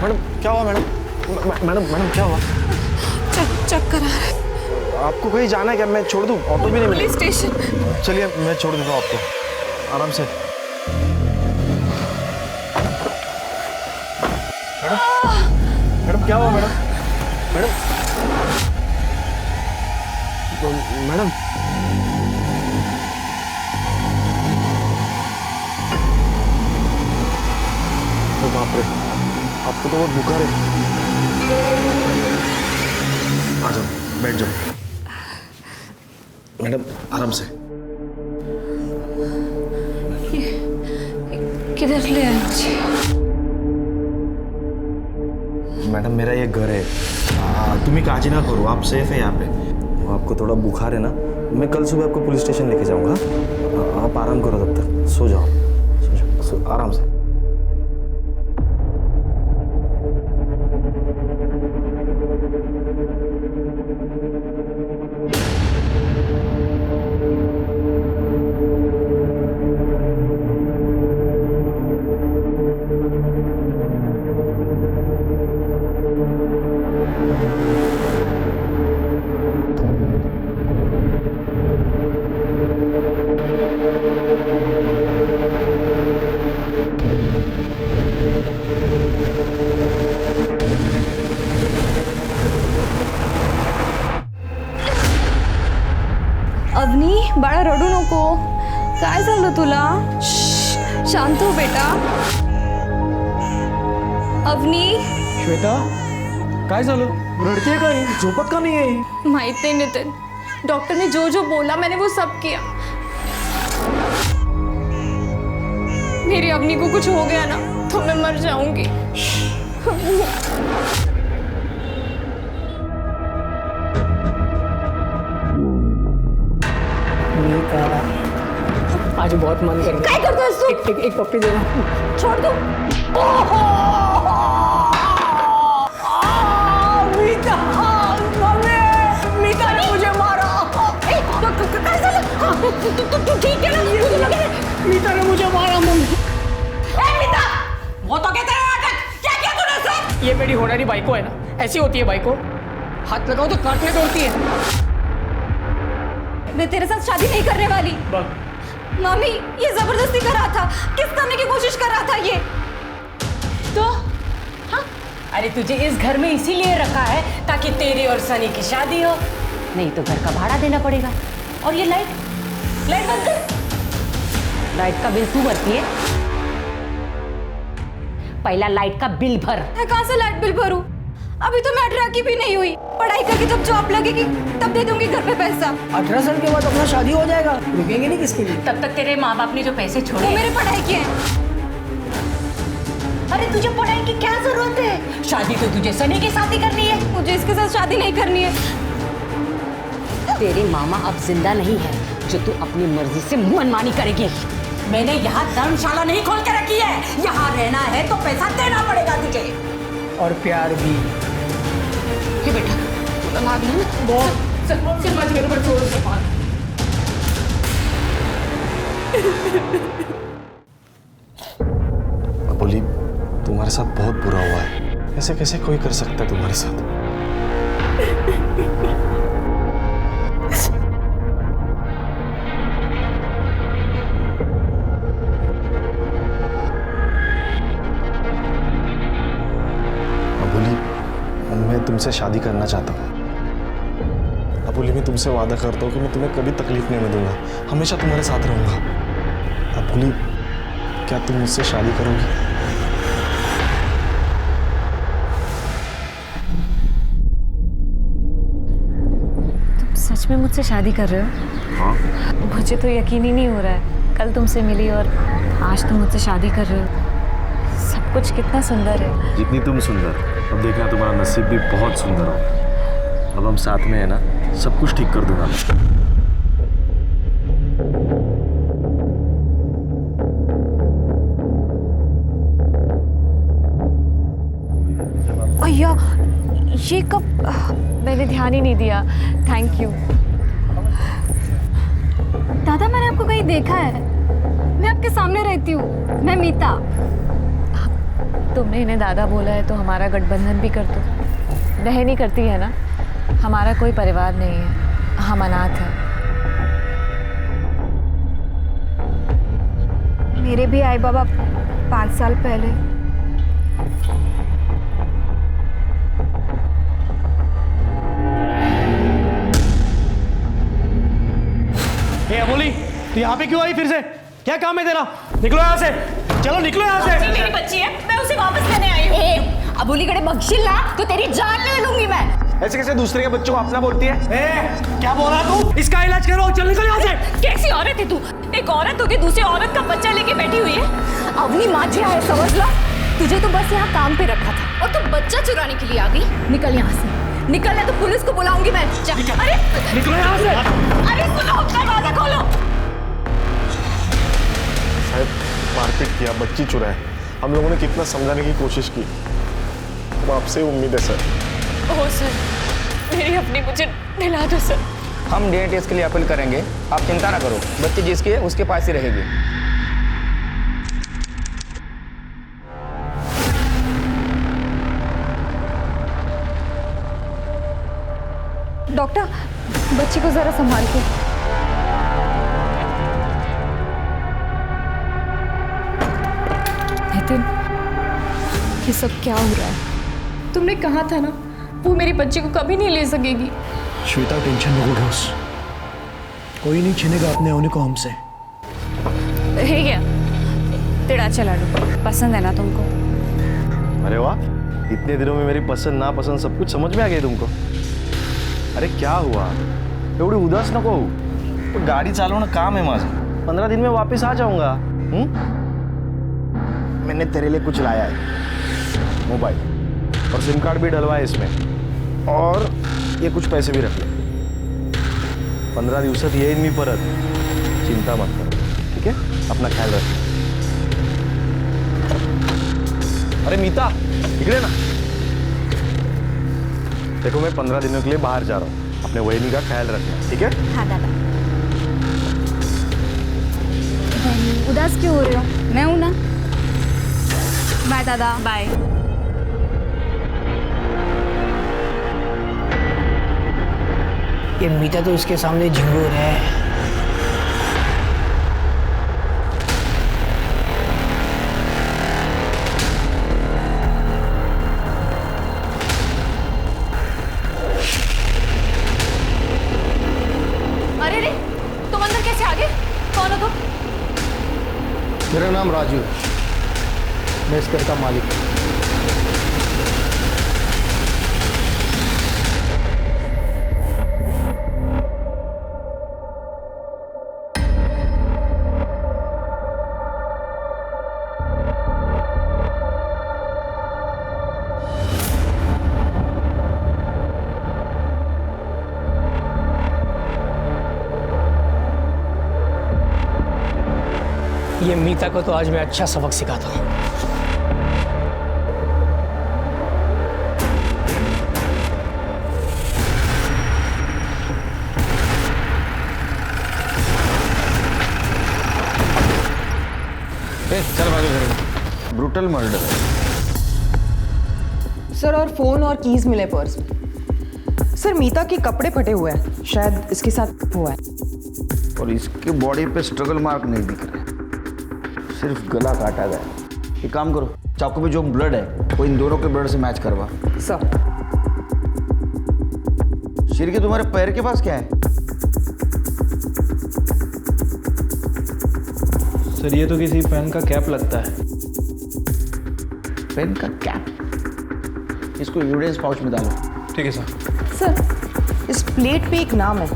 Madam क्या हुआ madam? Madam madam क्या हुआ? चक्कर आ रहा है। आपको कहीं जाना है क्या? मैं छोड़ दूं? ऑटो भी नहीं मिलेगा। Police station. चलिए मैं छोड़ देता हूँ आपको, आराम से। मैडम मैडम क्या हुआ मैडम? मैडम मैडम बाप रे, आपको तो बहुत बुखार है। आ जाओ, बैठ जाओ। मैडम आराम से। किधर ले आए मुझे? मैडम मेरा ये घर है, तुम्हें काजी ना करो, आप सेफ है यहाँ पे। आपको थोड़ा बुखार है ना, मैं कल सुबह आपको पुलिस स्टेशन लेके जाऊँगा। आप आराम करो, तब तक सो जाओ, आराम से। अवनी बाळा रडू नको. काय झालं तुला? शांत हो बेटा. अवनी श्वेता काय झालं? रडते काय? झोपत का नाही आहे? माहित नहीं नितिन, डॉक्टर ने जो जो बोला मैंने वो सब किया. मेरी अवनी को कुछ हो गया ना तो मैं मर जाऊंगी. आज बहुत मन कर रहा काय करतोयस तू? है एक पप्पी देना. छोड़ दो. मीता मीता ने मुझे मारा. काय झालं? तू ठीक है ना? तुझे लगे? मीता ने मुझे मारा मम्मी. मीता वो तो कहते हैं नाटक. क्या किया तूने सब? ये मेरी होनारी बाइको है ना, ऐसी होती है बाइको. हाथ लगाओ तो काटने दौड़ती है. मैं तेरे साथ शादी नहीं करने वाली. मम्मी ये जबरदस्ती कर रहा था, किस करने की कोशिश कर रहा था ये? तो हाँ, अरे तुझे इस घर में इसीलिए रखा है ताकि तेरी और सनी की शादी हो, नहीं तो घर का भाड़ा देना पड़ेगा. और ये लाइट बंद कर. लाइट का बिल तू भरती है. पहला लाइट का बिल भर. मैं कहाँ से लाइट बिल भरूं? अभी तो मैं 18 की भी नहीं हुई. पढ़ाई करके जब जॉब लगेगी तब दे दूंगी घर पे पैसा. 18 साल के बाद अपना शादी हो जाएगा, रुकेंगे नहीं किसके लिए. तब तक तेरे माँ बाप ने जो पैसे वो छोड़े. मेरी पढ़ाई की है. अरे तुझे पढ़ाई की क्या जरूरत है? शादी तो तुझे सनी के साथ ही करनी है. मुझे इसके साथ शादी नहीं करनी है. तेरे मामा अब जिंदा नहीं है जो तू अपनी मर्जी से मनमानी करेगी. मैंने यहाँ धर्मशाला नहीं खोल के रखी है. यहाँ रहना है तो पैसा देना पड़ेगा तुझे. और प्यार भी. ये बेटा भाग ले. सिर्फ बच गए पर छोड़ दो. बोली तुम्हारे साथ बहुत बुरा हुआ है, ऐसे कैसे कोई कर सकता है तुम्हारे साथ? बोली मैं तुमसे शादी करना चाहता हूँ. अबोली मैं तुमसे वादा करता हूँ कि मैं तुम्हें कभी तकलीफ नहीं होने दूंगा, हमेशा तुम्हारे साथ रहूंगा. अबोली क्या तुम मुझसे शादी करोगी? तुम सच में मुझसे शादी कर रहे हो? हाँ. मुझे तो यकीन ही नहीं हो रहा है. कल तुमसे मिली और आज तुम मुझसे शादी कर रहे हो. सब कुछ कितना सुंदर है. जितनी तुम सुंदर, अब देखना तुम्हारा नसीब भी बहुत सुंदर हो. अब हम साथ में है ना, सब कुछ ठीक कर दूंगा मैं. अय्या ये कब? मैंने ध्यान ही नहीं दिया. Thank you. दादा मैंने आपको कहीं देखा है. मैं आपके सामने रहती हूँ. मैं मीता. तो तुमने इन्हें दादा बोला है तो हमारा गठबंधन भी कर दो। बहन ही करती है ना, हमारा कोई परिवार नहीं है, हम अनाथ हैं। मेरे भी आई बाबा 5 साल पहले। हे अबोली, तू यहाँ पे क्यों आई फिर से? क्या काम है तेरा? निकलो यहाँ से, चलो निकलो यहाँ से। मेरी बच्ची है, मैं उसे वापस लेने आई हूँ। अबोली कड़े बख्शिल ना तो तेरी जान ले लूंगी मैं। ऐसे कैसे दूसरे के बच्चों को अपना बोलती है? क्या बोल रहा तू? इसका इलाज करो, चल निकल यहाँ से। कैसी औरत है तू? एक औरत होके दूसरी औरत का बच्चा लेके बैठी हुई है। अवनी माझिया है, समझ लो। तुझे तो बस यहाँ काम पे रखा था और तू बच्चा चुराने के लिए आ गई। निकल यहाँ से, निकल है तो पुलिस को बुलाऊंगी मैं। अरे निकलो यहाँ से। अरे सुनो, दरवाजा खोलो। साहब, मारपीट किया, बच्ची चुराए, हम लोगों ने कितना समझाने की कोशिश की। अब आपसे उम्मीद है सर। ओह सर, मेरी अपनी मुझे दिला दो सर। हम डीएनए टेस्ट के लिए अपील करेंगे, आप चिंता ना करो, बच्ची जिसकी है उसके पास ही रहेगी। डॉक्टर, बच्ची को जरा संभाल के। नितिन, ये सब क्या हो रहा है? तुमने कहा था ना वो मेरी बच्ची को कभी नहीं ले सकेगी। श्वेता, टेंशन में घुस, कोई नहीं छीनेगा अपने होने को हमसे। है क्या तेरा चला लो, पसंद है ना तुमको? अरे वाह, इतने दिनों में मेरी पसंद नापसंद सब कुछ समझ में आ गई तुमको। अरे क्या हुआ, एवढी उदास नको होऊ. तो गाडी चालवणं काम है माझं. 15 दिन में वापस आ जाऊंगा. मैंने तेरे लिए कुछ लाया है, मोबाइल और सिम कार्ड भी डलवा है इसमें, और ये कुछ पैसे भी रख ले. 15 दिवसात येईन मी परत. चिंता मत करो, ठीक है? अपना ख्याल रख. अरे मीता, इकडे ना. देखो मैं 15 दिनों के लिए बाहर जा रहा हूँ, अपने वहिनी का ख्याल रखना, ठीक है? हाँ दादा. उदास क्यों हो रहे हो? मैं हूं ना. बाय दादा. बाय. ये मीता तो इसके सामने झिंगूर है. अरे रे, तुम अंदर कैसे आ गए? कौन हो तुम? मेरा नाम राजू, मैं इस घर का मालिक हूँ. ये मीता को तो आज मैं अच्छा सबक सिखाता हूँ. चल भागो. Brutal murder. सर, और फोन और कीज मिले पर्स में. सर, मीता के कपड़े फटे हुए हैं, शायद इसके साथ हुआ है. और इसके बॉडी पे स्ट्रगल मार्क नहीं दिख रहे, सिर्फ गला काटा गया. एक काम करो, चाकू पे जो ब्लड है वो इन दोनों के ब्लड से मैच करवा. सर, सिर के तुम्हारे पैर के पास क्या है? सर, ये तो किसी पेन का कैप लगता है. पेन का कैप? इसको एविडेंस पाउच में डालो. ठीक है सर. सर, इस प्लेट पे एक नाम है,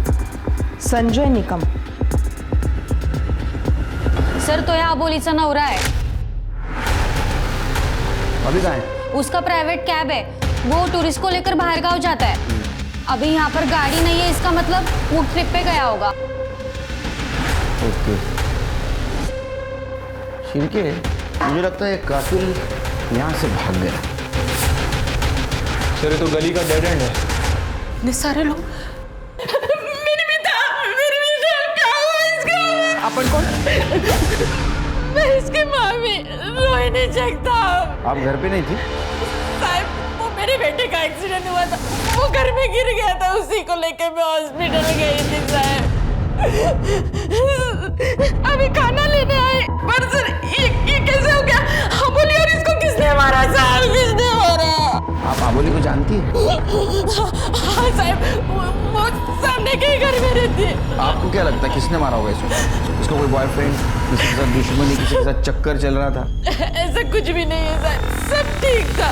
संजय निकम. सर, तो या अबोलीचा नवरा है. अभी कहाँ है? उसका प्राइवेट कैब है, वो टूरिस्ट को लेकर बाहर गांव जाता है. अभी यहाँ पर गाड़ी नहीं है, इसका मतलब वो ट्रिप पे गया होगा. ओके. शिरके, मुझे लगता है कातिल यहाँ से भाग गया. सर, ये तो गली का डेड एंड है. ये सारे लोग मेरी मीता क्या हुआ इसका? अपन कौन? मैं इसकी माँ भी रो ही नहीं सकता. आप घर पे नहीं थी? साहब वो मेरे बेटे का एक्सीडेंट हुआ था, वो घर में गिर गया था, उसी को लेके मैं हॉस्पिटल गई थी साहब। अभी खाना लेने आए, पर सर ये कैसे हो गया? अबोली और इसको किसने मारा साहब? किसने मारा? आप अबोली को जानती है? हाँ साहब, वो सामने के ही घर में रहती है। आपको क्या लगता है किसने मारा होगा इसको? इसको कोई बॉयफ्रेंड, किसी के साथ दुश्मनी, किसी के साथ चक्कर चल रहा था? ऐसा कुछ भी नहीं है साहब, सब ठीक था।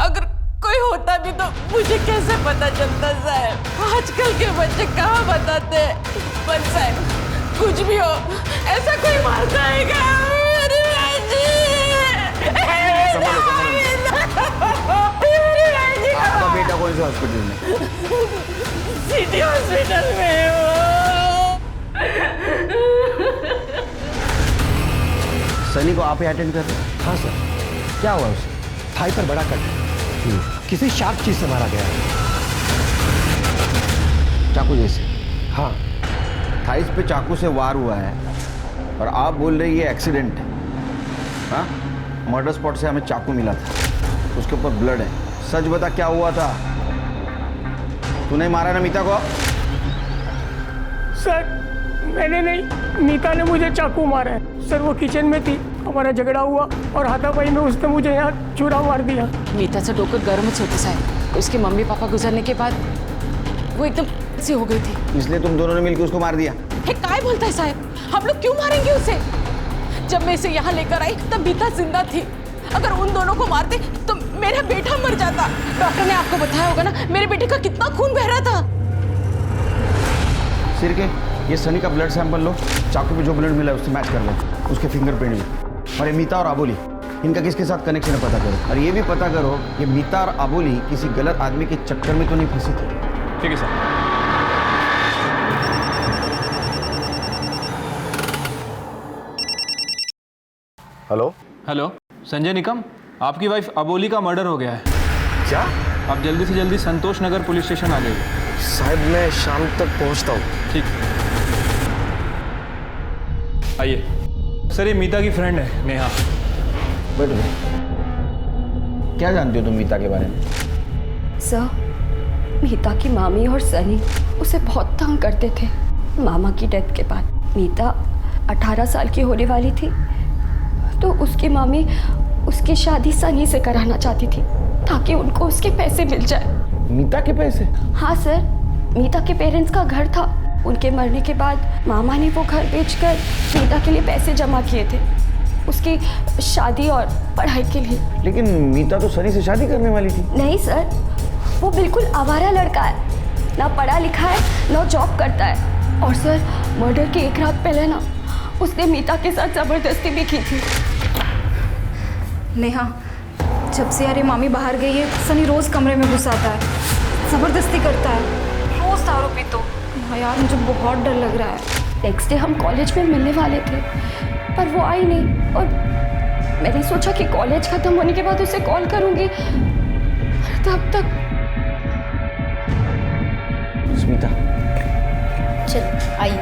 अगर कोई होता भी तो मुझे कैसे पता चलता साहब? आजकल के बच्चे कहाँ बताते हैं? पर साहब कुछ भी हो, ऐसा कोई मारता है क्या? मेरी राजी! आपका बेटा कौन से हॉस्पिटल में? सिटी हॉस्पिटल में है वो। सनी को आप ही अटेंड कर रहे हैं? हाँ सर, क्या हुआ उसे? थाई पर बड़ा कट है, किसी शार्प चीज से मारा गया है। चाकू जैसे? हाँ, थाइस पे चाकू से वार हुआ है और आप बोल रहे ये एक्सीडेंट है? हाँ, मर्डर स्पॉट से हमें चाकू मिला था, उसके ऊपर ब्लड है। सच बता क्या हुआ था? तूने मारा ना मीता को? सर मैंने नहीं, मीता ने मुझे चाकू मारा है सर। वो किचन में थी, हमारा झगड़ा हुआ और हाथापाई में उसने मुझे यहाँ छुरा मार दिया। मीता से डोकर गर्म से होती साहब, उसके मम्मी पापा गुजरने के बाद वो एकदम सी हो गई थी, इसलिए तुम दोनों ने मिलकर उसको मार दिया? हे काय बोलता है साहब, हम लोग क्यों मारेंगे उसे? जब मैं इसे यहाँ लेकर आई तब मीता जिंदा थी। अगर उन दोनों को मारते तो मेरा बेटा मर जाता। डॉक्टर ने आपको बताया होगा ना मेरे बेटे का कितना खून बह रहा था। सिर के ये सनी का ब्लड सैंपल लो, चाकू पे जो ब्लड मिला है उससे मैच कर लो, उसके फिंगरप्रिंट भी। और ये मीता और अबोली, इनका किसके साथ कनेक्शन है पता करो। और ये भी पता करो ये मीता और अबोली किसी गलत आदमी के चक्कर में तो नहीं फंसी थी। ठीक है sir. Hello? Hello, Sanjay Nikam, आपकी वाइफ अबोली का मर्डर हो गया है। क्या? आप जल्दी से जल्दी संतोष नगर पुलिस स्टेशन आ जाइए। साहब मैं शाम तक पहुंचता हूँ। ठीक, आइए। सर ये मीता की फ्रेंड है नेहा। बैठो। क्या जानते हो तुम मीता के बारे में? सर, मीता की मामी और सनी उसे बहुत तंग करते थे। मामा की डेथ के बाद मीता 18 साल की होने वाली थी तो उसकी मामी उसकी शादी सनी से कराना चाहती थी ताकि उनको उसके पैसे मिल जाए। मीता के पैसे? हाँ सर, मीता के पेरेंट्स का घर था। उनके मरने के बाद मामा ने वो घर बेचकर मीता के लिए पैसे जमा किए थे उसकी शादी और पढ़ाई के लिए। लेकिन मीता तो सनी से शादी करने वाली थी। नहीं सर, वो बिल्कुल आवारा लड़का है, ना पढ़ा लिखा है ना जॉब करता है। और सर मर्डर के एक रात पहले ना उसने मीता के साथ जबरदस्ती भी की थी। नेहा, जब से यार ये मामी बाहर गई है सनी रोज कमरे में घुस आता है, जबरदस्ती करता है, रोज दारू पी। तो हाँ यार मुझे बहुत डर लग रहा है। नेक्स्ट डे हम कॉलेज में मिलने वाले थे पर वो आई नहीं और मैंने सोचा कि कॉलेज खत्म होने के बाद उसे कॉल करूंगी। तब तक स्मिता चल आइए।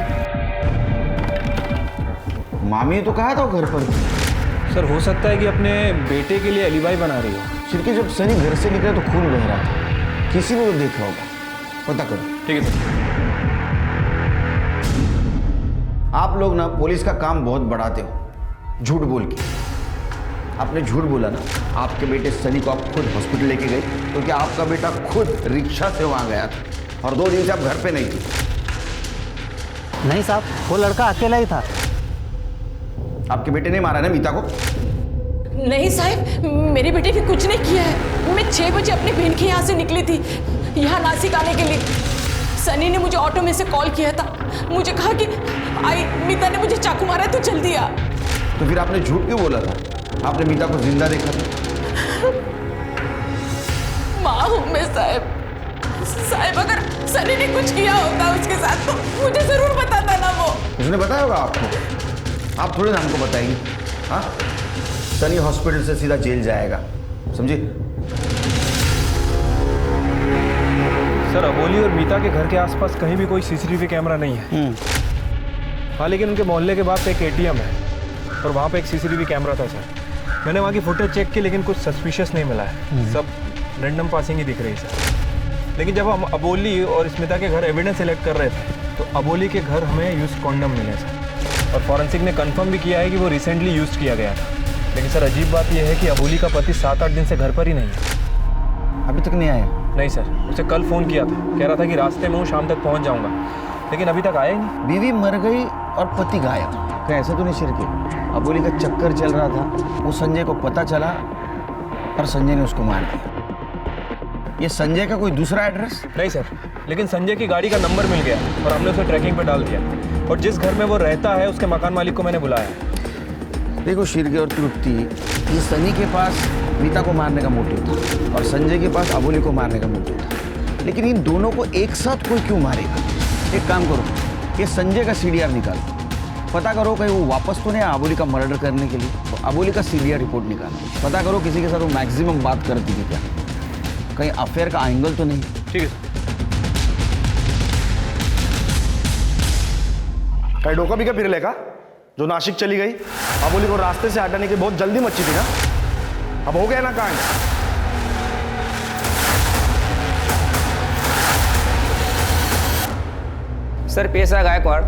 मामी ने तो कहा था वो घर पर। सर हो सकता है कि अपने बेटे के लिए एलिबाई बना रही हो। सिर्के जब सनी घर से निकला तो खून बह रहा था, किसी ने तो देखा होगा, पता करो। ठीक है सर। आप लोग ना पुलिस का काम बहुत बढ़ाते हो, झूठ बोल के। आपने झूठ बोला ना, आपके बेटे सनी को आप खुद हॉस्पिटल लेके गए क्योंकि आपका बेटा खुद रिक्शा से वहां गया था और 2 दिन से आप घर पे नहीं थे। नहीं साहब, वो लड़का अकेला ही था। आपके बेटे ने मारा ना मीता को? नहीं साहब, मेरे बेटे ने कुछ नहीं किया है। मैं 6 बजे अपनी बहन के यहाँ से निकली थी यहाँ नासिक आने के लिए। सनी ने मुझे ऑटो में से कॉल किया था, मुझे कहा कि आई मीता ने मुझे चाकू मारा है तो जल्दी आ। तो फिर आपने झूठ क्यों बोला था? आपने मीता को जिंदा देखा था। माँ हूँ मैं साहब। साहब अगर सनी ने कुछ किया होता उसके साथ तो मुझे जरूर बताता ना वो। उसने बताया होगा आपको, आप थोड़े ना हमको बताएंगे। हाँ, सनी हॉस्पिटल से सीधा जेल जाएगा, समझे? सर अबोली और मीता के घर के आसपास कहीं भी कोई सीसीटीवी कैमरा नहीं है। हाँ लेकिन उनके मोहल्ले के बाद एक एटीएम है और वहाँ पे एक सीसीटीवी कैमरा था सर। मैंने वहाँ की फुटेज चेक की लेकिन कुछ सस्पिशियस नहीं मिला है, सब रैंडम पासिंग ही दिख रही है सर। लेकिन जब हम अबोली और स्मिता के घर एविडेंस सिलेक्ट कर रहे थे तो अबोली के घर हमें यूज कॉन्डम मिले सर, और फॉरेंसिक ने कंफर्म भी किया है कि वो रिसेंटली यूज किया गया था। लेकिन सर अजीब बात यह है कि अबोली का पति 7-8 दिन से घर पर ही नहीं है। अभी तक नहीं आया? नहीं सर, उसे कल फ़ोन किया था, कह रहा था कि रास्ते में हूँ, शाम तक पहुँच जाऊँगा, लेकिन अभी तक आया ही नहीं। बीवी मर गई और पति गायब, कहीं ऐसा तो नहीं शिरके? अबोली का चक्कर चल रहा था, वो संजय को पता चला और संजय ने उसको मार दिया। ये संजय का कोई दूसरा एड्रेस? नहीं सर, लेकिन संजय की गाड़ी का नंबर मिल गया और हमने उसे ट्रैकिंग पे डाल दिया, और जिस घर में वो रहता है उसके मकान मालिक को मैंने बुलाया। देखो शिरके और तृप्ति, ये सनी के पास मीता को मारने का मोटिव था और संजय के पास अबोली को मारने का मोटिव था, लेकिन इन दोनों को एक साथ कोई क्यों मारेगा? एक काम करो, ये संजय का सीडीआर निकालो, पता करो कहीं वो वापस तो नहीं अबोली का मर्डर करने के लिए, तो अबोली का सीडीआर रिपोर्ट निकालो, पता करो किसी के साथ वो मैक्सिमम बात करती थी क्या, कहीं अफेयर का एंगल तो नहीं। ठीक है सर। कहीं डोका भी क्या फिर लेगा जो नासिक चली गई? अबोली को रास्ते से हटाने की बहुत जल्दी मची थी ना, अब हो गया ना कांड। सर पेशा गायकवाड़,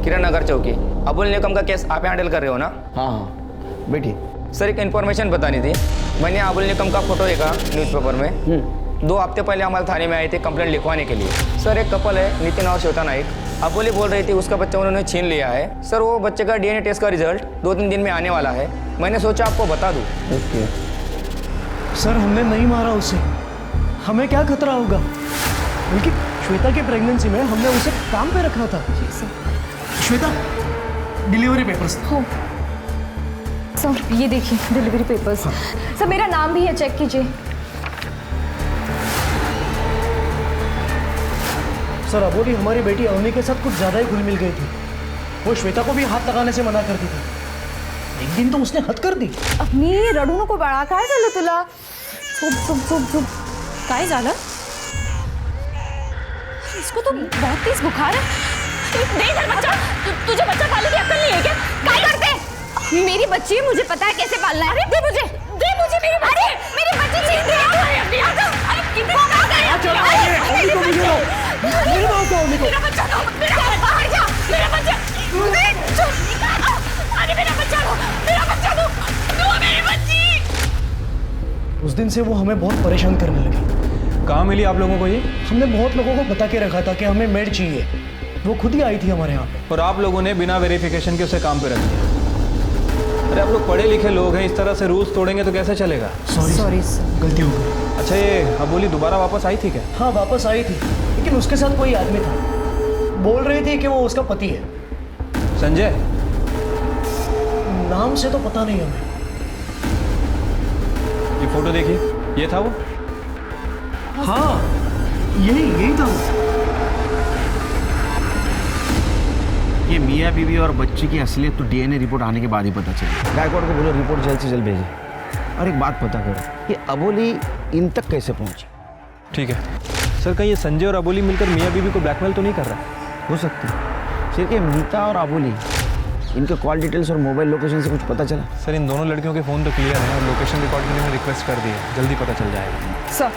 किरण नगर चौकी। अबुल निकम का केस आप हैंडल कर रहे हो ना? हाँ बेटी। सर एक इन्फॉर्मेशन बतानी थी। मैंने अबुल निकम का फोटो देखा न्यूज़पेपर में। 2 हफ्ते पहले हमारे थाने में आए थे कंप्लेंट लिखवाने के लिए। सर एक कपल है, नितिन और श्वेता नाइक। अबोली बोल रही थी उसका बच्चा उन्होंने छीन लिया है। सर वो बच्चे का डीएनए टेस्ट का रिजल्ट 2-3 दिन में आने वाला है, मैंने सोचा आपको बता दूँ। ओके सर हमने नहीं मारा उसे, हमें क्या खतरा होगा? बल्कि श्वेता की प्रेगनेंसी में हमने उसे काम पे रखा था। Shweta, delivery papers. हो सर, ये देखिए डिलीवरी पेपर्स। सर मेरा नाम भी है, चेक कीजिए। सर अबोली हमारी बेटी अवनी के साथ कुछ ज़्यादा ही घुल मिल गई थी, वो श्वेता को भी हाथ लगाने से मना करती थी। एक दिन तो उसने हद कर दी। अपनी रडू नको बाळा, काय झालं तुला? झोप झोप झोप झोप। काय झालं? इसको तो बहुत तेज बुखार है। दे इधर बच्चा, तुझे बच्चा पालने की अक्ल नहीं है क्या? काय करते? मेरी बच्ची है, मुझे पता है कैसे पालना है। दे मुझे मेरी बच्ची। अरे मेरी बच्ची छीन रहे हो। अरे कितने मेरा बच्चा दो, बाहर जा, मेरा बच्चा, अरे मेरा बच्चा दो, मेरी बच्ची। उस दिन से वो हमें बहुत परेशान करने लगी। कहाँ मिली आप लोगों को ये? हमने बहुत लोगों को बता के रखा था कि हमें मेड चाहिए, वो खुद ही आई थी हमारे यहाँ पे। और आप लोगों ने बिना वेरिफिकेशन के उसे काम पे रख दिया। अरे आप लोग पढ़े लिखे लोग हैं, इस तरह से रूल्स तोड़ेंगे तो कैसे चलेगा? सॉरी सर, गलती हो गई। अच्छा ये अबोली दोबारा वापस आई थी क्या? हाँ वापस आई थी, लेकिन उसके साथ कोई आदमी था, बोल रही थी कि वो उसका पति है। संजय? नाम से तो पता नहीं हमें। ये फोटो देखिए, ये था वो? हाँ यही था वो। ये मियाँ बीवी और बच्ची की असलियत तो डीएनए रिपोर्ट आने के बाद ही पता चली। गायकवाड़ को बोलो रिपोर्ट जल्द से जल्द भेजे। और एक बात पता करो कि अबोली इन तक कैसे पहुंची? ठीक है सर, कहीं ये संजय और अबोली मिलकर मियाँ बीवी को ब्लैकमेल तो नहीं कर रहा? हो सकती है। सिर्फ ये मीता और अबोली, इनके कॉल डिटेल्स और मोबाइल लोकेशन से कुछ पता चला? सर इन दोनों लड़कियों के फ़ोन तो क्लियर है और लोकेशन रिकॉर्ड के लिए मैंने रिक्वेस्ट कर दी है, जल्दी पता चल जाएगा।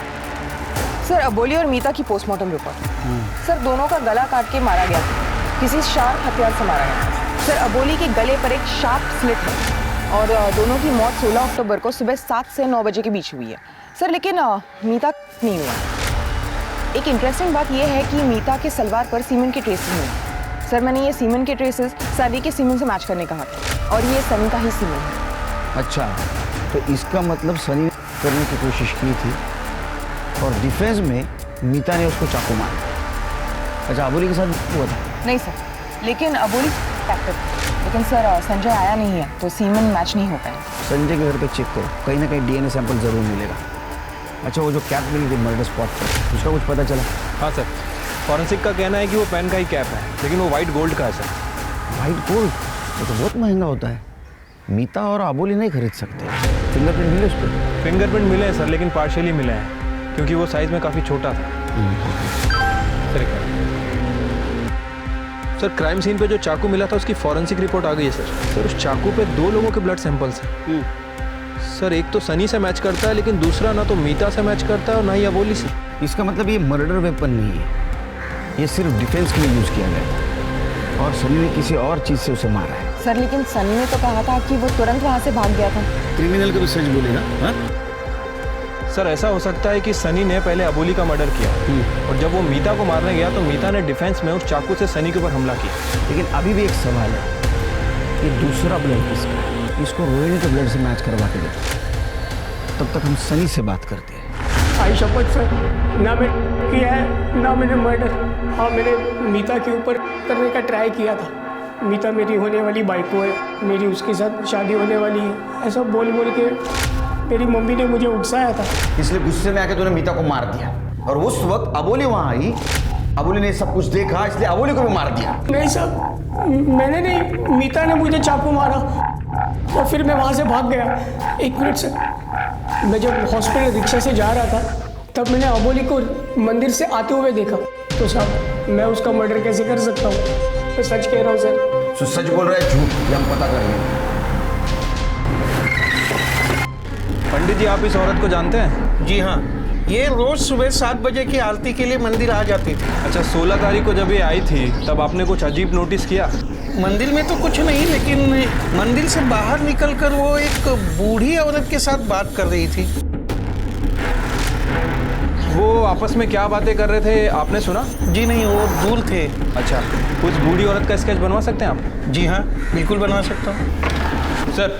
सर अबोली और मीता की पोस्टमार्टम रिपोर्ट। सर दोनों का गला काट के मारा गया था, किसी शार्प हथियार से मारा गया था। सर अबोली के गले पर एक शार्प स्लिट है और दोनों की मौत 16 अक्टूबर को सुबह 7 से 9 बजे के बीच हुई है। सर लेकिन मीता नहीं हुआ। एक इंटरेस्टिंग बात यह है कि मीता के सलवार पर सीमेंट के ट्रेसेस मिले। सर मैंने ये सीमेंट के ट्रेसेस सनी के सीमेंट से मैच करने कहा था और ये सनी का ही सीमेंट है। अच्छा, तो इसका मतलब सनी ने करने की कोशिश की थी और डिफेंस में मीता ने उसको चाकू मारा। अच्छा, अबोली के साथ हुआ था? नहीं सर, लेकिन अबोली एक्टिव, लेकिन सर संजय आया नहीं है तो सीमेंट मैच नहीं हो पाया। संजय के घर पे चेक करो, कहीं ना कहीं डीएनए सैंपल जरूर मिलेगा। अच्छा, वो जो कैप मिली थी मर्डर स्पॉट पर, उसका कुछ पता चला? हाँ सर, फॉरेंसिक का कहना है कि वो पेन का ही कैप है, लेकिन वो वाइट गोल्ड का है सर। White gold? वो तो बहुत महंगा होता है, मीता और अबोली नहीं खरीद सकते। फिंगरप्रिंट मिले उस पर? फिंगरप्रिंट मिले हैं सर, लेकिन पार्शियली मिले हैं क्योंकि वो साइज में काफ़ी छोटा था। सर क्राइम सीन पे जो चाकू मिला था उसकी फॉरेंसिक रिपोर्ट आ गई है सर। सर उस चाकू पे 2 लोगों के ब्लड सैंपल्स हैं। सर एक तो सनी से मैच करता है, लेकिन दूसरा ना तो मीता से मैच करता है और ना ही अबोली से। इसका मतलब ये मर्डर वेपन नहीं है, ये सिर्फ डिफेंस के लिए यूज किया गया है और सनी ने किसी और चीज से उसे मारा है। सर लेकिन सनी ने तो कहा था कि वो तुरंत वहाँ से भाग गया था। क्रिमिनल कभी सच बोलेगा? हाँ? सर ऐसा हो सकता है कि सनी ने पहले अबोली का मर्डर किया और जब वो मीता को मारने गया तो मीता ने डिफेंस में उस चाकू से सनी के ऊपर हमला किया। लेकिन अभी भी एक सवाल है, ये दूसरा ब्लड किसका है? इसको रोहिणी के ब्लड से मैच करवा के देते, तब तक हम सनी से बात करते हैं। आई शपथ सर, ना मैं किया है ना मैंने मर्डर। हाँ मैंने मीता के ऊपर करने का ट्राई किया था। मीता मेरी होने वाली बाइको है, मेरी उसके साथ शादी होने वाली है, ऐसा बोल बोल के मेरी मम्मी ने मुझे उकसाया था। इसलिए गुस्से में आके तूने मीता को मार दिया और उस वक्त अबोली वहां आई, अबोली ने सब कुछ देखा इसलिए अबोली को भी मार दिया। नहीं सर, मैंने नहीं, मीता ने मुझे चाकू मारा और फिर मैं वहाँ से भाग गया। एक मिनट सर, मैं जब हॉस्पिटल रिक्शा से जा रहा था तब मैंने अबोली को मंदिर से आते हुए देखा। तो साहब मैं उसका मर्डर कैसे कर सकता हूँ? मैं सच कह रहा हूँ सर। तो सच बोल रहा है झूठ, ये हम पता करेंगे। पंडित जी आप इस औरत को जानते हैं? जी हाँ, ये रोज सुबह 7 बजे की आरती के लिए मंदिर आ जाती थी। अच्छा 16 तारीख को जब ये आई थी तब आपने कुछ अजीब नोटिस किया? मंदिर में तो कुछ नहीं, लेकिन मंदिर से बाहर निकलकर वो एक बूढ़ी औरत के साथ बात कर रही थी। वो आपस में क्या बातें कर रहे थे आपने सुना? जी नहीं, वो दूर थे। अच्छा, उस बूढ़ी औरत का स्केच बनवा सकते हैं आप? जी हाँ, बिल्कुल बना सकता हूँ। सर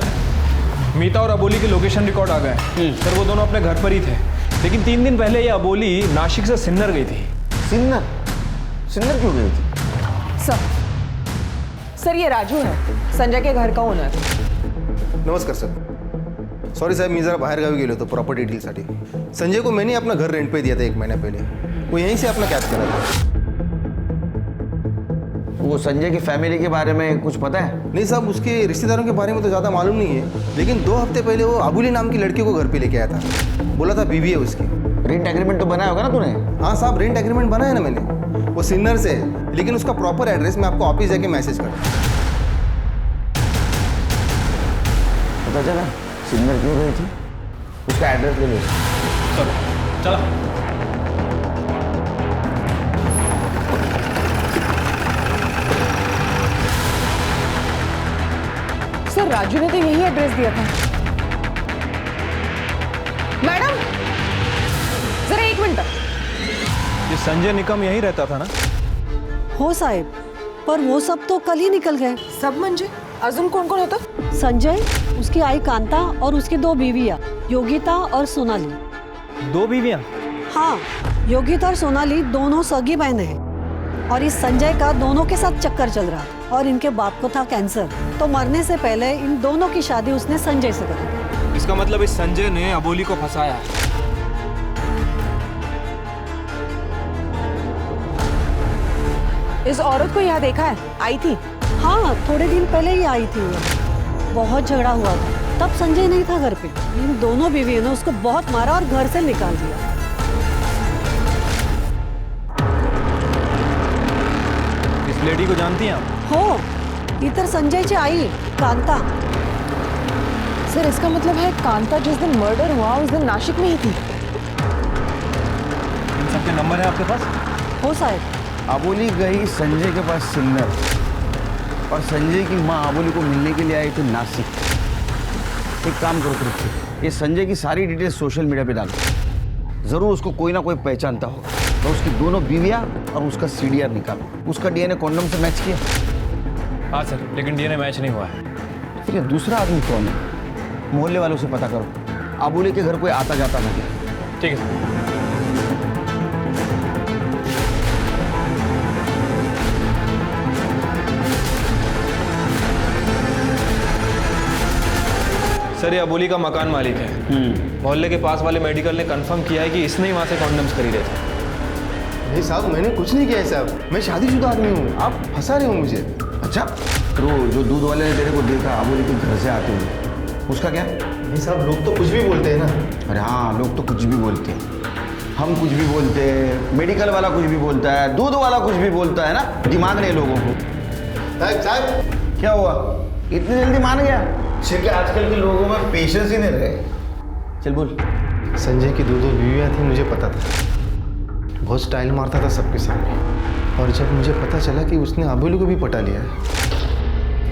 मीता और अबोली के लोकेशन रिकॉर्ड आ गए। सर वो दोनों अपने घर पर ही थे, लेकिन 3 दिन पहले ये अबोली नासिक से सिन्नर गई थी। सिन्नर? सिन्नर क्यों गई थी? सर ये राजू है, संजय के घर का ओनर। नमस्कार सर, सॉरी साहेब मी जरा बाहेर गावी गेलो होतो प्रॉपर्टी डीलसाठी। संजय को मैंने अपना घर रेंट पे दिया था 1 महीना पहले, वो यहीं से अपना कैच करा था। वो संजय की फैमिली के बारे में कुछ पता है? नहीं साहब, उसके रिश्तेदारों के बारे में तो ज़्यादा मालूम नहीं है, लेकिन 2 हफ्ते पहले वो अबोली नाम की लड़की को घर पे लेके आया था, बोला था बीवी है उसकी। रेंट एग्रीमेंट तो बनाया होगा ना तूने? हाँ साहब, रेंट एग्रीमेंट बनाया ना मैंने, वो सिन्नर से है, लेकिन उसका प्रॉपर एड्रेस मैं आपको ऑफिस जाके मैसेज कर। पता चला सिन्नर क्यों गई थी? उसका एड्रेस ले लो। चला। सर राजू ने तो यही एड्रेस दिया था। मैडम जरा 1 मिनट। ये संजय निकम यहीं रहता था ना? हो साहेब, पर वो सब तो कल ही निकल गए। सब म्हणजे अजून कौन कौन होता? संजय, उसकी आई कांता और उसकी 2 बीवियां, योगिता और सोनाली। 2 बीवियां? हाँ, योगिता और सोनाली दोनों सगी बहनें हैं और इस संजय का दोनों के साथ चक्कर चल रहा था और इनके बाप को था कैंसर, तो मरने से पहले इन दोनों की शादी उसने संजय से करी। इसका मतलब इस संजय ने अबोली को फंसाया। इस औरत को यहाँ देखा है? आई थी? हाँ, थोड़े दिन पहले ही आई थी वो। बहुत झगड़ा हुआ था, तब संजय नहीं था घर पे। इन दोनों बीवियों ने उसको बहुत मारा और घर से निकाल दिया। इस लेडी को जानती हैं आप? हो, इतर संजयची आई कांता। सर इसका मतलब है कांता जिस दिन मर्डर हुआ उस दिन नासिक में ही थी। इन सबके नंबर है आपके पास? हो साहब। अबोली गई संजय के पास सिन्नर और संजय की माँ अबोली को मिलने के लिए आई थी नासिक। एक काम करो तुम, ये संजय की सारी डिटेल्स सोशल मीडिया पे डालो, जरूर उसको कोई ना कोई पहचानता होगा। तो उसकी दोनों बीवियां और उसका सीडीआर निकालो। उसका डीएनए कॉन्डम से मैच किया? हाँ सर, लेकिन डीएनए मैच नहीं हुआ है। फिर ये दूसरा आदमी कौन है? मोहल्ले वालों से पता करो, अबोली के घर कोई आता जाता था क्या? ठीक है सर, ये अबोली का मकान मालिक है। मोहल्ले के पास वाले मेडिकल ने कंफर्म किया है कि इसने ही वहाँ से कॉन्डम्स खरीदे थे। नहीं साहब, मैंने कुछ नहीं किया है साहब, मैं शादीशुदा आदमी हूँ, आप फंसा रहे हो मुझे। अच्छा, तो जो दूध वाले ने तेरे को देखा अबोली के घर से आते हुए, उसका क्या? नहीं साहब, लोग तो कुछ भी बोलते हैं ना। अरे हाँ, लोग तो कुछ भी बोलते हैं, हम कुछ भी बोलते हैं, मेडिकल वाला कुछ भी बोलता है, दूध वाला कुछ भी बोलता है ना। दिमाग नहीं लोगों को। साहब क्या हुआ, इतनी जल्दी मान गया? शिरके, आजकल के लोगों में पेशेंस ही नहीं रहे। चल बोल। संजय की 2 बीवियाँ थी, मुझे पता था। बहुत स्टाइल मारता था सबके सामने, और जब मुझे पता चला कि उसने अबोली को भी पटा लिया है,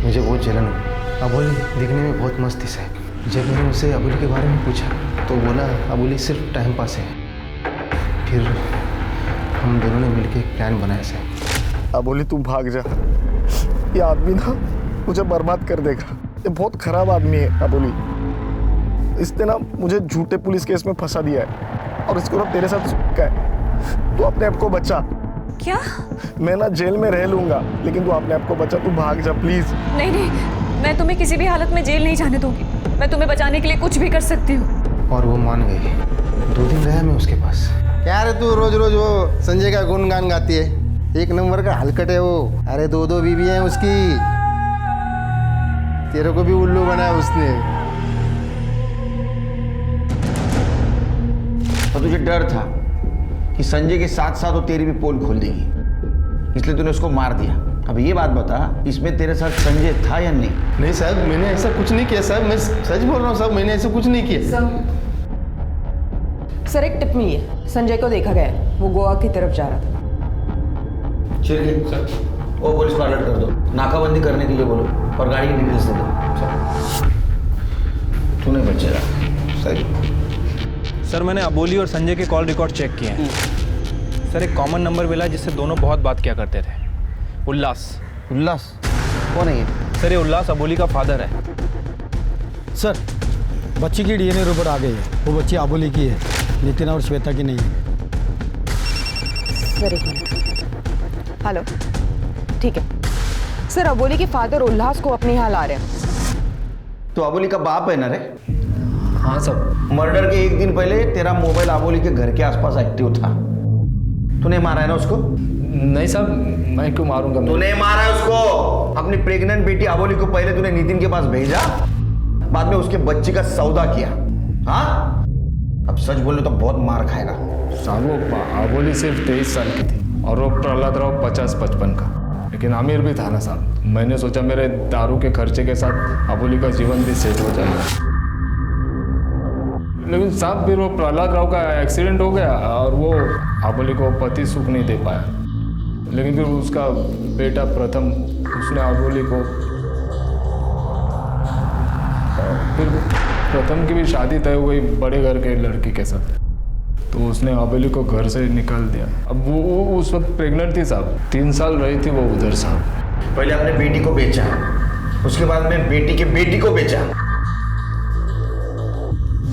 मुझे बहुत जलन हुई। अबोली दिखने में बहुत मस्त थी साहब। जब मैंने उसे अबोली के बारे में पूछा तो बोला अबोली सिर्फ टाइम पास है। फिर हम दोनों ने मिलकर एक प्लान बनाया साहब। अबोली तू भाग जा, ये आदमी ना मुझे बर्बाद कर देगा। ये बहुत खराब आदमी है अबोली। इसने ना मुझे झूठे पुलिस केस में फंसा दिया है और इसको ना तेरे साथ चिपका है। तू अपने आप को बचा। क्या? मैं ना जेल में रह लूंगा, लेकिन तू अपने आप को बचा। तू भाग जा प्लीज। नहीं नहीं, मैं तुम्हें किसी भी हालत में जेल नहीं जाने दूंगी। मैं तुम्हें बचाने के लिए कुछ भी कर सकती हूँ। और वो मान गई। 2 दिन रहा मैं उसके पास। क्या रे तू रोज रोज वो संजय का गुणगान गाती है? एक नंबर का हलकट है वो। अरे 2 बीवी हैं उसकी। तेरे को भी उल्लू बनाया उसने। और तुझे डर था कि संजय के साथ साथ वो तेरी भी पोल खोल देगी, इसलिए तूने उसको मार दिया। अब ये बात बता, इसमें तेरे साथ संजय था या नहीं? नहीं साहब, मैंने ऐसा कुछ नहीं किया साहब। मैं सच बोल रहा हूँ साहब, मैंने ऐसा कुछ नहीं किया। सर एक टिप मिली है, संजय को देखा गया है, वो गोवा की तरफ जा रहा था। ठीक है, वो पुलिस को अलर्ट कर दो, नाकाबंदी करने के लिए बोलो और गाड़ी की डिटेल्स दे दो। तू नहीं बचेगा। सही सर, मैंने अबोली और संजय के कॉल रिकॉर्ड चेक किए हैं। सर, एक कॉमन नंबर मिला जिससे दोनों बहुत बात किया करते थे। उल्लास। उल्लास कौन है ये? सर, ये उल्लास अबोली का फादर है। सर, बच्ची की डीएनए रिपोर्ट आ गई है। वो बच्ची अबोली की है, नितिन और श्वेता की नहीं है। सर एक मिनट। हेलो, ठीक है सर। अबोली के फादर उल्लास को अपने यहाँ ला रहे हैं। तो अबोली का बाप है ना रे? हाँ सर। मर्डर के 1 दिन पहले तेरा मोबाइल अबोली के घर के आसपास एक्टिव था। तूने मारा है ना उसको? नहीं साहब, मैं क्यों मारूंगा? तूने मारा है उसको। अपनी प्रेग्नेंट बेटी अबोली को पहले तूने नितिन के पास भेजा, बाद में उसके बच्चे का सौदा किया। हाँ, अब सच बोले तो बहुत मार खाएगा। साहब, वो अबोली सिर्फ 23 साल की थी और वो प्रहलाद राव 50-55 का, लेकिन अमीर भी था ना साहब। मैंने सोचा मेरे दारू के खर्चे के साथ अबोली का जीवन भी सेट हो जाएगा, लेकिन साहब फिर वो प्रहलाद राव का एक्सीडेंट हो गया और वो अबोली को पति सुख नहीं दे पाया। लेकिन फिर उसका बेटा प्रथम, उसने अबोली को, फिर प्रथम की भी शादी तय हो गई बड़े घर के लड़की के साथ, तो उसने अबोली को घर से निकाल दिया। अब वो उस वक्त प्रेग्नेंट थी साहब, 3 साल रही थी वो उधर साहब। पहले अपने बेटी को बेचा, उसके बाद में बेटी की बेटी को बेचा।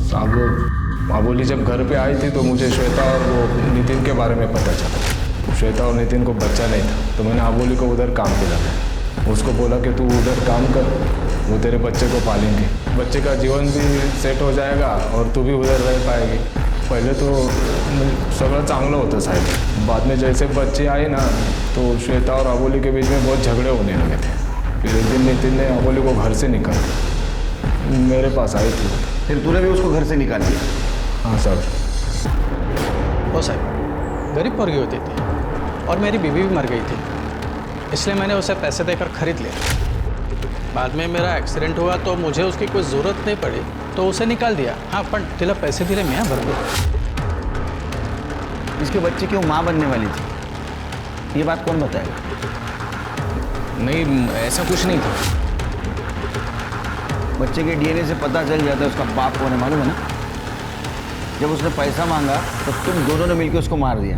साहब, वो अबोली जब घर पे आई थी तो मुझे श्वेता और वो नितिन के बारे में पता चला। श्वेता और नितिन को बच्चा नहीं था, तो मैंने अबोली को उधर काम पे लगाया। उसको बोला कि तू उधर काम कर, वो तेरे बच्चे को पालेंगे, बच्चे का जीवन भी सेट हो जाएगा और तू भी उधर रह पाएगी। पहले तो सगळं चांगलं होतं साहेब, बाद में जैसे बच्चे आए ना तो श्वेता और अबोली के बीच में बहुत झगड़े होने लगे थे। फिर एक दिन नितिन ने अबोली को घर से निकाला, मेरे पास आई थी। फिर तूने भी उसको घर से निकाल दिया? हाँ सर। वो साहब, गरीब पोरगी होती थी और मेरी बीवी भी मर गई थी, इसलिए मैंने उसे पैसे देकर खरीद लिया। बाद में मेरा एक्सीडेंट हुआ तो मुझे उसकी कोई ज़रूरत नहीं पड़ी, तो उसे निकाल दिया। हाँ, पण तिला पैसे दिले मैं भरपूर। इसके बच्चे की वो माँ बनने वाली थी, ये बात कौन बताएगा? नहीं, ऐसा कुछ नहीं था। बच्चे के डीएनए से पता चल जाता है उसका बाप कौन है, मालूम है ना? जब उसने पैसा मांगा तो तुम दोनों ने मिलकर उसको मार दिया।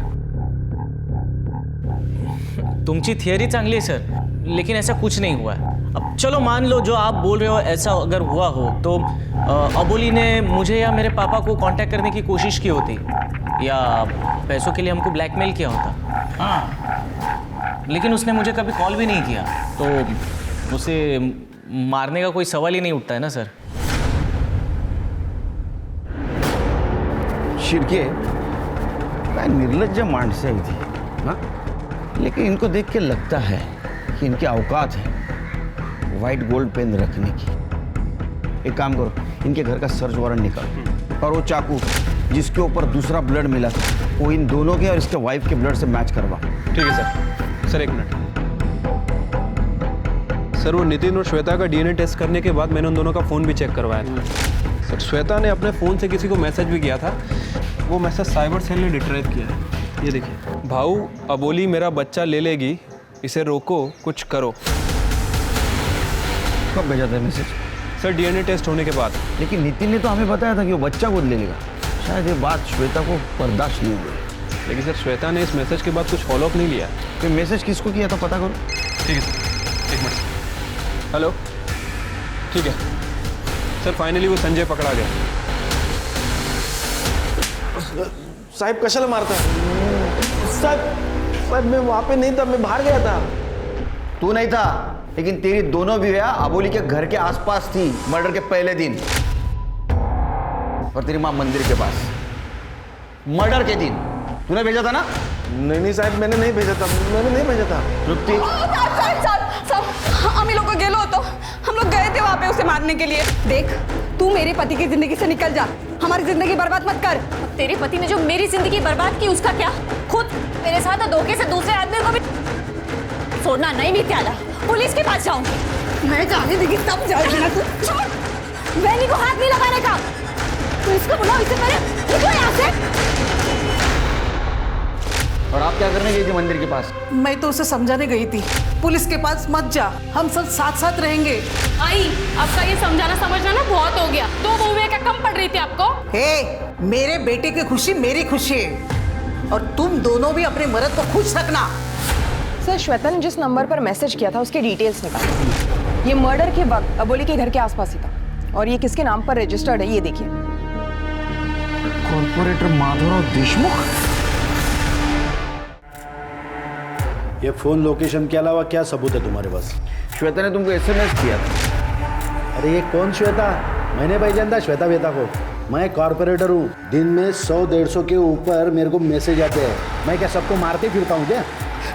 तुमची थियरी चांगली है सर, लेकिन ऐसा कुछ नहीं हुआ है। अब चलो मान लो जो आप बोल रहे हो ऐसा अगर हुआ हो तो अबोली ने मुझे या मेरे पापा को कांटेक्ट करने की कोशिश की होती या पैसों के लिए हमको ब्लैकमेल किया होता। हाँ, लेकिन उसने मुझे कभी कॉल भी नहीं किया, तो उसे मारने का कोई सवाल ही नहीं उठता है ना सर। शिरके, मैं निर्लज्ज मानस आई थी, हाँ? लेकिन इनको देख के लगता है कि इनकी औकात है वाइट गोल्ड पेन रखने की। एक काम करो, इनके घर का सर्च वारंट निकालो और वो चाकू जिसके ऊपर दूसरा ब्लड मिला था वो इन दोनों के और इसके वाइफ के ब्लड से मैच करवा। ठीक है सर। सर एक मिनट। सर वो नितिन और श्वेता का डीएनए टेस्ट करने के बाद मैंने उन दोनों का फ़ोन भी चेक करवाया था। सर श्वेता ने अपने फ़ोन से किसी को मैसेज भी किया था, वो मैसेज साइबर सेल ने रिट्रीव किया है। ये देखिए, भाऊ अबोली मेरा बच्चा ले लेगी, इसे रोको, कुछ करो। कब भेजा था मैसेज? सर डीएनए टेस्ट होने के बाद। लेकिन नितिन ने तो हमें बताया था कि वो बच्चा गोद ले लेगा। शायद ये बात श्वेता को बर्दाश्त नहीं हुई। लेकिन सर श्वेता ने इस मैसेज के बाद कुछ फॉलोअप नहीं लिया। तो मैसेज किसको किया था पता करो। ठीक है सर, एक मिनट। हेलो, ठीक है सर, फाइनली वो संजय पकड़ा गया। साहब कशाला मारता? साहब मैं वहाँ पे नहीं था, मैं बाहर गया था। तू नहीं था, लेकिन तेरी दोनों बीवियां अबोली के घर के आसपास थी मर्डर के पहले दिन, और तेरी माँ मंदिर के पास मर्डर के दिन। तूने भेजा था ना? नहीं साहब, मैंने नहीं भेजा था, मैंने नहीं भेजा था। तृप्ति, हम लोग गेलो तो हम लोग गए थे वहाँ पे उसे मारने के लिए। देख, तू मेरे पति की जिंदगी से निकल जा, हमारी जिंदगी बर्बाद मत कर। तेरे पति ने जो मेरी जिंदगी बर्बाद की उसका क्या? खुद मेरे साथ धोखे से दूसरे आदमी को भी छोड़ना नहीं मित्याला, पुलिस के पास जाऊंगी। मैं जाने देगी तब जाएगी ना तू। छोड़, बहनी को हाथ नहीं लगाने का। पुलिस को बुलाओ, इससे पहले निकलो यहाँ से। और आप क्या करने गई थी मंदिर के पास? मैं तो उसे समझाने गई थी, पुलिस के पास मत जा, हम सब साथ साथ रहेंगे। आई, आपका ये समझाना समझना ना बहुत हो गया। 2 मूवी क्या कम पड़ रही थी आपको? हे, मेरे बेटे की खुशी मेरी खुशी है, और तुम दोनों भी अपने मर्द को खुश रखना। सर श्वेता ने जिस नंबर पर मैसेज किया था उसके डिटेल्स निकाले। ये मर्डर के वक्त अबोली के घर के आसपास ही था, और ये किसके नाम पर रजिस्टर्ड है ये देखिए। कॉर्पोरेटर माधवराव देशमुख। ये फोन लोकेशन के अलावा क्या सबूत है तुम्हारे पास? श्वेता ने तुमको एसएमएस किया था। अरे ये कौन श्वेता? मैंने भाई जानता श्वेता वेता को। मैं कॉर्पोरेटर हूँ, दिन में 100-150 के ऊपर मेरे को मैसेज आते हैं। मैं क्या सबको मारते फिरता हूँ क्या?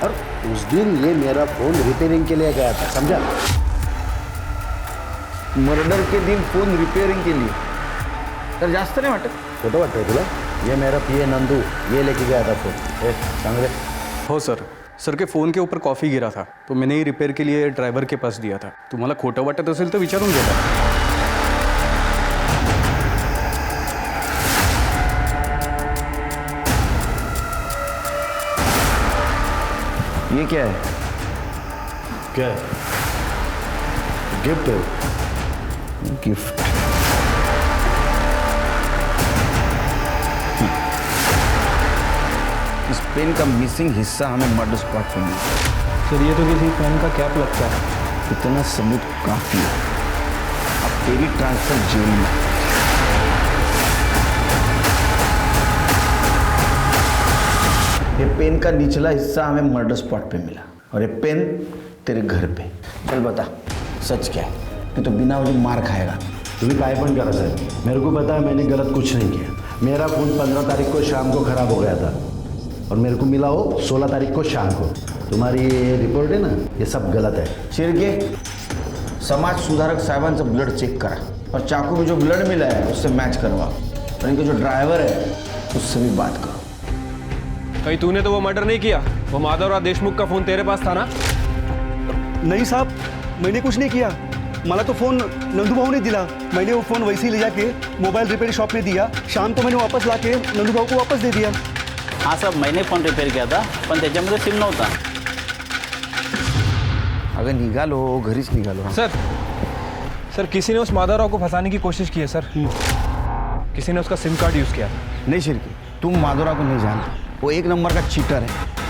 और उस दिन ये मेरा फोन रिपेयरिंग के लिए गया था, समझा? मर्डर के दिन फोन रिपेयरिंग के लिए? तर जास्त नाही वाटत? खोटं वाटतंय तुला? ये मेरा पीए नंदू, ये लेके गया था फोन। सांग रे। हो सर के फोन के ऊपर कॉफी गिरा था, तो मैंने ही रिपेयर के लिए ड्रायव्हर के पास दिया था। तुम्हाला खोटं वाटत असेल तर विचारून घ्या। ये क्या है? क्या है? गिफ्ट है। गिफ्ट? इस पेन का मिसिंग हिस्सा हमें मर्डर स्पॉट पे मिला। सर ये तो किसी पेन का कैप लगता है। इतना सबूत काफी है। अब तेरी ट्रांसफर जेल में। ये पेन का निचला हिस्सा हमें मर्डर स्पॉट पे मिला, और ये पेन तेरे घर पे। चल बता, सच क्या है? नहीं तो बिना वजह मार खाएगा। तुम्हें काय पण करा साहब, मेरे को पता है मैंने गलत कुछ नहीं किया। मेरा फोन 15 तारीख को शाम को खराब हो गया था, और मेरे को मिला हो 16 तारीख को शाम को। तुम्हारी ये रिपोर्ट है ना, ये सब गलत है। शिर्के, समाज सुधारक साहेबांचं ब्लड चेक करा, और चाकू में जो ब्लड मिला है उससे मैच करवा, और इनका जो ड्राइवर है उससे भी बात करो। कहीं तूने तो वो मर्डर नहीं किया? वो माधवराव देशमुख का फोन तेरे पास था ना? नहीं साहब, मैंने कुछ नहीं किया। मला तो फोन नंदू भाऊ ने दिला। मैंने वो फोन वैसे ही ले जाके मोबाइल रिपेयर शॉप में दिया। शाम को मैंने वापस लाके नंदू भाऊ को वापस दे दिया। हाँ साहब, मैंने फोन रिपेयर किया था, पण त्याच्यामध्ये सिम नव्हता। अगर निघालो, घरीच निघालो। सर किसी ने उस माधवराव को फंसाने की कोशिश की है सर। किसी ने उसका सिम कार्ड यूज़ किया। नहीं शिर्के, तुम माधवराव को नहीं जानते। वो 1 नंबर का चीटर है।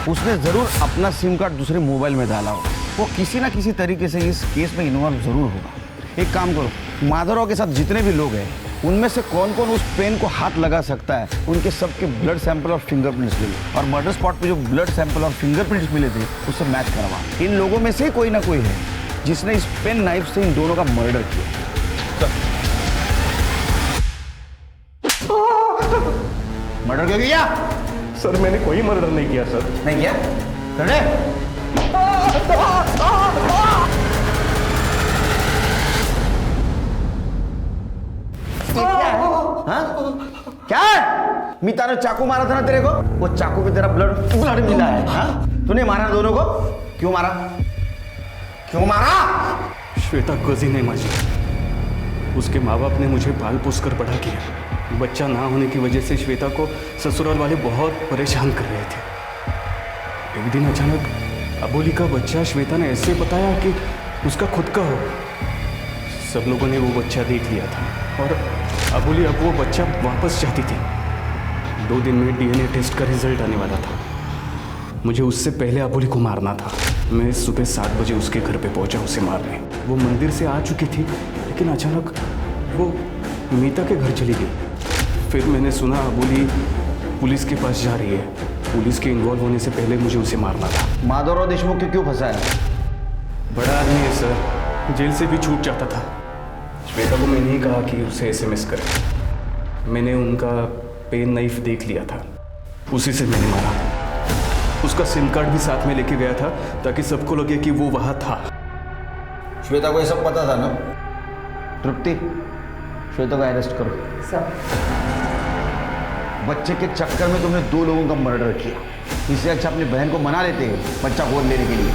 उसने ज़रूर अपना सिम कार्ड दूसरे मोबाइल में डाला हो। वो किसी ना किसी तरीके से इस केस में इन्वॉल्व ज़रूर होगा। एक काम करो, माधवराव के साथ जितने भी लोग हैं उनमें से कौन कौन उस पेन को हाथ लगा सकता है, उनके सबके ब्लड सैंपल और फिंगरप्रिंट्स ले लो, और मर्डर स्पॉट पे जो ब्लड सैंपल और फिंगरप्रिंट्स मिले थे उससे मैच करवा। इन लोगों में से कोई ना कोई है जिसने इस पेन नाइफ से इन दोनों का मर्डर किया। मर्डर क्यों किया? सर मैंने कोई मर्डर नहीं किया सर। नहीं किया? कर दे। क्या है? मीता ने चाकू मारा था ना तेरे को, वो चाकू पे तेरा ब्लड मिला है। हाँ? तूने मारा दोनों को? क्यों मारा? क्यों मारा? श्वेता कजिन है माझी। उसके माँ बाप ने मुझे पाल पोस कर बड़ा किया। बच्चा ना होने की वजह से श्वेता को ससुराल वाले बहुत परेशान कर रहे थे। एक दिन अचानक अबोली का बच्चा श्वेता ने ऐसे बताया कि उसका खुद का हो। सब लोगों ने वो बच्चा देख लिया था और अबोली अब वो बच्चा वापस चाहती थी। 2 दिन में DNA टेस्ट का रिजल्ट आने वाला था। मुझे उससे पहले अबोली को मारना था। मैं सुबह 7 बजे उसके घर पे पहुंचा उसे मारने। वो मंदिर से आ चुकी थी, लेकिन अचानक वो मीता के घर चली गई। फिर मैंने सुना अबोली पुलिस के पास जा रही है। पुलिस के इन्वॉल्व होने से पहले मुझे उसे मारना था। माधवराव देशमुख को क्यों फंसाया? बड़ा आदमी है सर, जेल से भी छूट जाता था। श्वेता को मैंने ही कहा कि उसे SMS करे। मैंने उनका पेन नाइफ देख लिया था, उसी से मैंने मारा। उसका सिम कार्ड भी साथ में लेके गया था ताकि सबको लगे कि वो वहाँ था। श्वेता को ये सब पता था ना? तृप्ति, श्वेता को अरेस्ट करो। सर, बच्चे के चक्कर में तुमने 2 लोगों का मर्डर किया। इससे अच्छा अपनी बहन को मना लेते बच्चा गोद लेने के लिए।